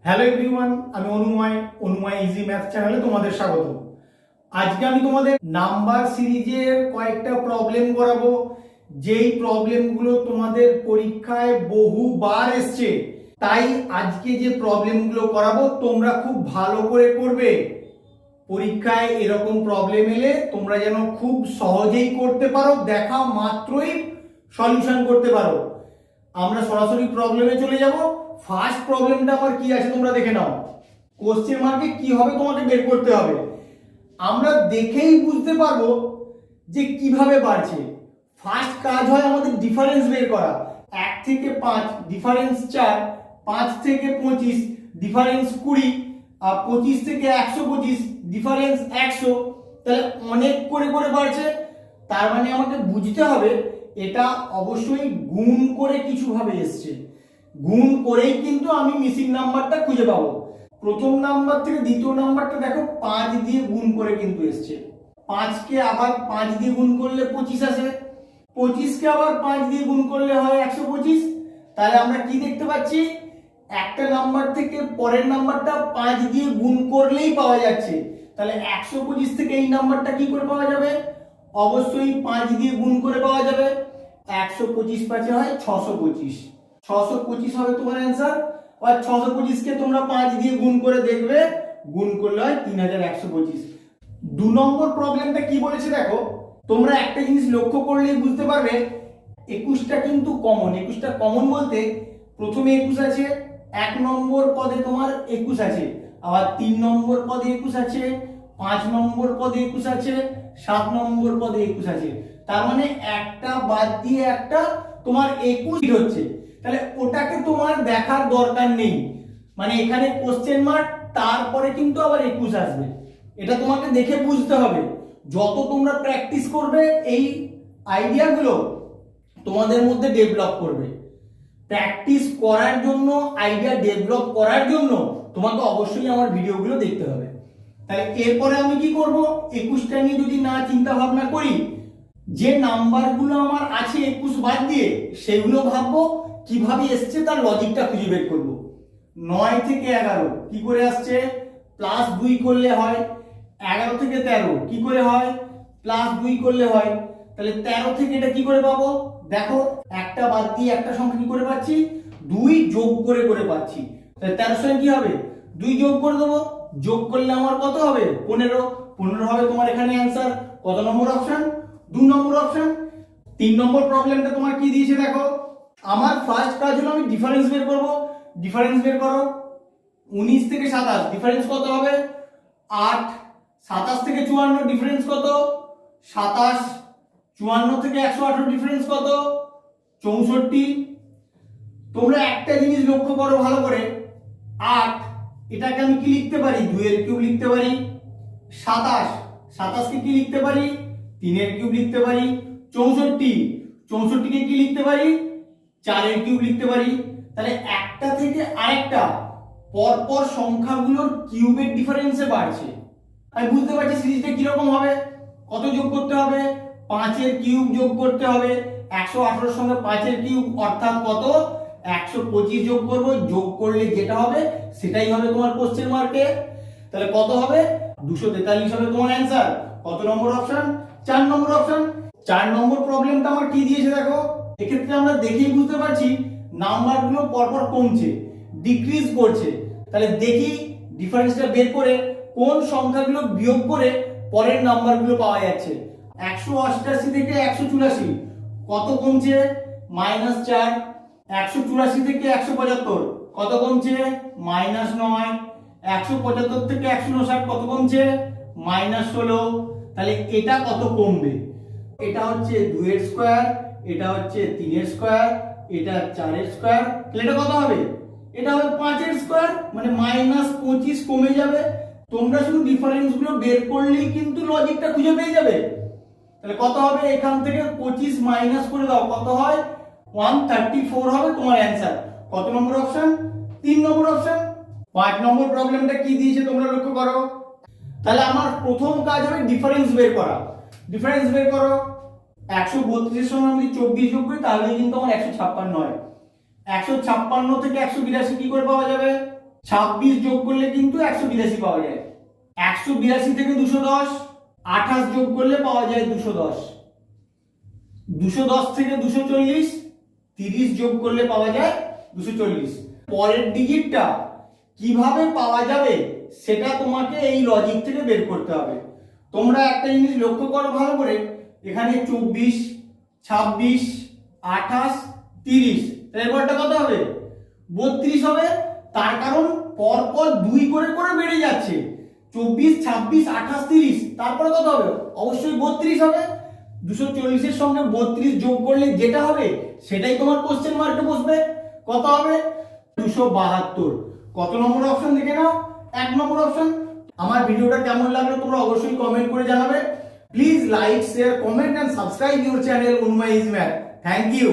Hello everyone, আমি অনুময় easy math চ্যানেলে তোমাদের স্বাগত। আজকে আমি তোমাদের নাম্বার সিরিজের কয়েকটা প্রবলেম করাবো, যেই প্রবলেমগুলো তোমাদের পরীক্ষায় বহুবার এসছে। তাই আজকে যে প্রবলেমগুলো করাবো তোমরা খুব ভালো করে করবে। পরীক্ষায় এরকম প্রবলেম এলে তোমরা যেন খুব সহজেই করতে পারো, দেখা মাত্রই সলিউশন করতে পারো। আমরা সরাসরি প্রবলেমে চলে যাব। ফার্স্ট প্রবলেমটা আমার কি আছে তোমরা দেখে নাও। কোশ্চেন মার্কে কি হবে তোমাকে বের করতে হবে। আমরা দেখেই বুঝতে পারবো যে কিভাবে বাড়ছে। ফার্স্ট কাজ হয় আমাদের ডিফারেন্স বের করা। 1 থেকে 5 ডিফারেন্স 4, 5 থেকে 25 ডিফারেন্স 20, আর 25 থেকে 125 ডিফারেন্স 100। তাহলে অনেক করে করে বাড়ছে। তার মানে আমাকে বুঝতে হবে এটা অবশ্যই গুণ করে কিছু ভাবে এসছে। গুণ করেই কিন্তু আমি মিসিং নাম্বারটা খুঁজে পাবো। প্রথম নাম্বার থেকে দ্বিতীয় নাম্বারটা দেখো 5 দিয়ে গুণ করে কিন্তু এসছে। 5 কে আবার 5 দিয়ে গুণ করলে 25 আসে। 25 কে আবার 5 দিয়ে গুণ করলে হয় 125। তাহলে আমরা কি দেখতে পাচ্ছি, একটা নাম্বার থেকে পরের নাম্বারটা 5 দিয়ে গুণ করলেই পাওয়া যাচ্ছে। তাহলে 125 থেকে এই নাম্বারটা কি করে পাওয়া যাবে, অবশ্যই 5 দিয়ে গুণ করে পাওয়া যাবে। 125 পাঁচে হয় 625। 625 হবে তোমার অ্যান্সার। আর 625 কে তোমরা 5 দিয়ে গুণ করে দেখবে, গুণ করলে হয় 3125। 2 নম্বর প্রবলেমটা কি বলেছে দেখো। তোমরা একটা জিনিস লক্ষ্য করলেই বুঝতে পারবে 21টা কিন্তু কমন। 21টা কমন বলতে প্রথমে 21 আছে, 1 নম্বর পদে তোমার 21 আছে, আবার 3 নম্বর পদে 21 আছে, 5 নম্বর পদে 21 আছে, 7 নম্বর পদে 21 আছে। তার মানে একটা বাদ দিয়ে একটা তোমার 21 হচ্ছে। তাহলে ওটাকে তোমার দেখার দরকার নেই, মানে এখানে কোশ্চেন মার্ক তারপরে কিন্তু আবার 21 আসবে। এটা তোমাকে দেখে বুঝতে হবে। যত তোমরা প্র্যাকটিস করবে এই আইডিয়াগুলো তোমাদের মধ্যে ডেভেলপ করবে। প্র্যাকটিস করার জন্য, আইডিয়া ডেভেলপ করার জন্য তোমাকে অবশ্যই আমার ভিডিওগুলো দেখতে হবে। তাহলে এরপরে আমি কি করব, 21টা নিয়ে যদি না চিন্তা ভাবনা করি, যে নাম্বারগুলো আমার আছে 21 বাদ দিয়ে, সেগুলো ভাববো কিভাবে এসছে তার লজিকটা খুঁজে বের করব। 9 থেকে 11 কি করে আসছে, প্লাস 2 করলে হয়। 11 থেকে 13 কি করে হয়, প্লাস 2 করলে হয়। তাহলে 13 থেকে এটা কি করে পাবো, দেখো একটা বাদ দিয়ে একটা সংখ্যা কি করে পাচ্ছি, 2 যোগ করে করে পাচ্ছি। তাহলে 13 সঙ্গে কি হবে, 2 যোগ করে দেবো। যোগ করলে আমার কত হবে, 15। 15 হবে তোমার এখানে অ্যান্সার। কত নম্বর অপশন, 2 নম্বর অপশন। 3 নম্বর প্রবলেমটা তোমার কি দিয়েছে দেখো। আমার ফার্স্ট কাজ হলো আমি ডিফারেন্স বের করব। ডিফারেন্স বের করো। 19 থেকে 27 ডিফারেন্স কত হবে, 8। 27 থেকে 54 ডিফারেন্স কত, 27। 54 থেকে 118 ডিফারেন্স কত, 64। তোমরা একটা জিনিস লক্ষ্য করো ভালো করে, 8 এটাকে আমি কি লিখতে পারি, 2 এর কিউব লিখতে পারি। 27, 27 কে কি লিখতে পারি, 3 এর কিউব লিখতে পারি। 64, 64 কে কি লিখতে পারি, 4 এর কিউব লিখতে পারি। তাহলে একটা থেকে আরেকটা পরপর সংখ্যাগুলোর কিউবের ডিফারেন্সে বাড়ছে। আমি বুঝতে পারছি সিরিজটা কিরকম হবে। কত যোগ করতে হবে, 5 এর কিউব যোগ করতে হবে। 118 এর সঙ্গে 5 এর কিউব অর্থাৎ কত, 125 যোগ করব। যোগ করলে যেটা হবে সেটাই হবে তোমার কোশ্চেন মার্কে। তাহলে কত হবে, 243 হবে তোমার অ্যান্সার। কত নম্বর অপশন, 4 নম্বর অপশন। 4 নম্বর প্রবলেমটা আমার কি দিয়েছে দেখো। এক্ষেত্রে আমরা দেখেই বুঝতে পারছি নাম্বারগুলো পরপর কমছে, ডিক্রিজ করছে। তাহলে দেখি ডিফারেন্সটা বের করে কোন সংখ্যাগুলো বিয়োগ করে পরের নাম্বারগুলো পাওয়া যাচ্ছে। 188 থেকে 184 কত কমছে, -4। 184 থেকে 175 কত কমছে, -9। 175 থেকে 159 কত কমছে, -16। তাহলে এটা কত কমবে, এটা হচ্ছে 2 এর স্কয়ার, এটা হচ্ছে 3 এর স্কয়ার, এটা 4 এর স্কয়ার। তাহলে এটা কত হবে, এটা হবে 5 এর স্কয়ার, মানে -25 কমে যাবে। তোমরা শুধু ডিফারেন্স গুলো বের করলেই কিন্তু লজিকটা খুঁজে পেয়ে যাবে। তাহলে কত হবে, এখান থেকে 25 মাইনাস করে দাও, কত হয় 134 হবে তোমার অ্যান্সার। কত নম্বর অপশন, 3 নম্বর অপশন। 5 নম্বর প্রবলেমটা কি দিয়েছে তোমরা লক্ষ্য করো। তাহলে আমার প্রথম কাজ হবে ডিফারেন্স বের করা। ডিফারেন্স বের করো। 132 এর সঙ্গে আমি 24 যোগ করি তাহলে কিন্তু আমার 156 হয়। 156 থেকে 182 কি করে পাওয়া যাবে, 26 যোগ করলে কিন্তু 182 পাওয়া যায়। 182 থেকে 210, 28 যোগ করলে পাওয়া যায় 210। 210 থেকে 240, 30 যোগ করলে পাওয়া যায় 240। পরের ডিজিটটা কিভাবে পাওয়া যাবে সেটা তোমাকে এই লজিক থেকে বের করতে হবে। তোমরা একটা জিনিস লক্ষ্য করো ভালো করে, এখানে 24, 26, 28, 30, এরপরটা কত হবে? 32 হবে। তার কারণ পরপর 2 করে করে বেড়ে যাচ্ছে। 24, 26, 28, 30, তারপরে কত হবে? অবশ্যই 32 হবে। 240 এর সঙ্গে 32 যোগ করলে যেটা হবে সেটাই তোমার কোশ্চেন মার্কে বসবে। কত হবে? 272। কত নম্বর অপশন দেখে নাও? 1 নম্বর অপশন। আমার ভিডিওটা কেমন লাগলো তোমরা অবশ্যই কমেন্ট করে জানাবে। Please like, share, comment and subscribe your channel Anumoy is math. Thank you.